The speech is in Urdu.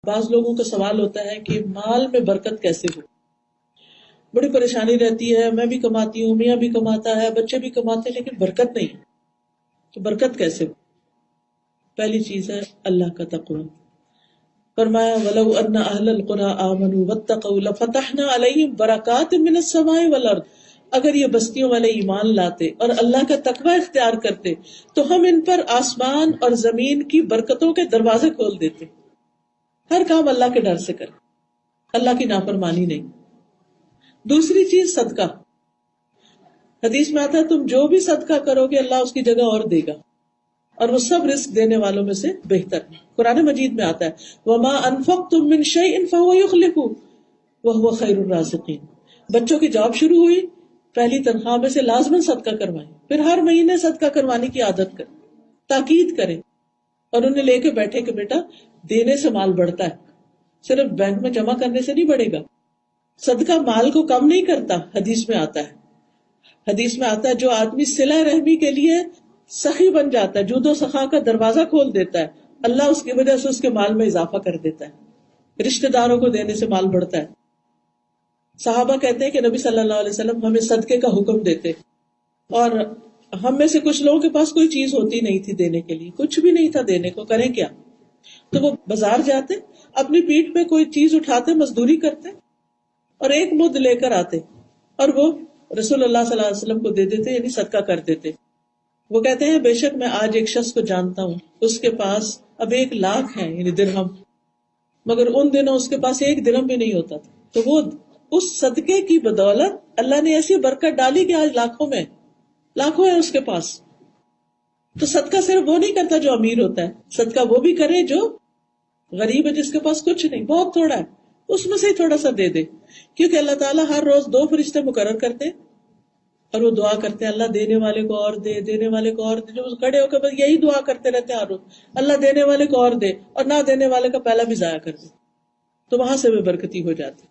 بعض لوگوں کا سوال ہوتا ہے کہ مال میں برکت کیسے ہو، بڑی پریشانی رہتی ہے، میں بھی کماتی ہوں، میاں بھی کماتا ہے، بچے بھی کماتے ہیں، لیکن برکت نہیں، تو برکت کیسے ہو؟ پہلی چیز ہے اللہ کا تقوی. فرمایا وَلَوْ أَنَّ أَهْلَ الْقُرَىٰ آمَنُوا وَاتَّقَوْا لَفَتَحْنَا عَلَيْهِمْ بَرَكَاتٍ مِّنَ السَّمَاءِ وَالْأَرْضِ، اگر یہ بستیوں والے ایمان لاتے اور اللہ کا تقوی اختیار کرتے تو ہم ان پر آسمان اور زمین کی برکتوں کے دروازے کھول دیتے. ہر کام اللہ کے ڈر سے کرے، اللہ کی نافرمانی نہیں. دوسری چیز صدقہ. حدیث میں آتا ہے تم جو بھی صدقہ کرو گے اللہ اس کی جگہ اور دے گا، اور وہ سب رزق دینے والوں میں سے بہتر. قرآن مجید میں آتا ہے وَمَا أَنفَقْتُم مِّن شَيْءٍ فَهُوَ يُخْلِفُهُ وَهُوَ خَيْرُ الرَّازِقِينَ. بچوں کی جاب شروع ہوئی، پہلی تنخواہ میں سے لازماً صدقہ کروائیں، پھر ہر مہینے صدقہ کروانے کی عادت کریں، تاکید کریں، اور انہیں لے کے بیٹھے کہ بیٹا دینے سے مال بڑھتا ہے، صرف بینک میں جمع کرنے سے نہیں بڑھے گا. صدقہ مال کو کم نہیں کرتا. حدیث میں آتا ہے جو آدمی صلہ رحمی کے لیے سخی بن جاتا ہے، جود و سخا کا دروازہ کھول دیتا ہے، اللہ اس کی وجہ سے اس کے مال میں اضافہ کر دیتا ہے. رشتہ داروں کو دینے سے مال بڑھتا ہے. صحابہ کہتے ہیں کہ نبی صلی اللہ علیہ وسلم ہمیں صدقے کا حکم دیتے، اور ہم میں سے کچھ لوگوں کے پاس کوئی چیز ہوتی نہیں تھی دینے کے لیے، کچھ بھی نہیں تھا دینے کو، کریں کیا؟ تو وہ بازار جاتے، اپنی پیٹھ پہ کوئی چیز اٹھاتے، مزدوری کرتے، اور ایک مد لے کر آتے، اور وہ رسول اللہ صلی اللہ علیہ وسلم کو دے دیتے، یعنی صدقہ کر دیتے. وہ کہتے ہیں بے شک میں آج ایک شخص کو جانتا ہوں، اس کے پاس اب 1,00,000 ہے، یعنی درہم، مگر ان دنوں اس کے پاس 1 درہم بھی نہیں ہوتا تھا. تو وہ اس صدقے کی بدولت اللہ نے ایسی برکت ڈالی کہ آج لاکھوں ہے اس کے پاس. تو صدقہ صرف وہ نہیں کرتا جو امیر ہوتا ہے، صدقہ وہ بھی کرے جو غریب ہے، جس کے پاس کچھ نہیں، بہت تھوڑا ہے، اس میں سے ہی تھوڑا سا دے دے. کیونکہ اللہ تعالیٰ ہر روز 2 فرشتے مقرر کرتے ہیں، اور وہ دعا کرتے ہیں اللہ دینے والے کو اور دے، دینے والے کو اور دے. جو کھڑے ہو کے بس یہی دعا کرتے رہتے ہیں ہر روز، اللہ دینے والے کو اور دے، اور نہ دینے والے کا پہلا بھی ضائع کر دے. تو وہاں سے بھی برکتی ہو جاتی.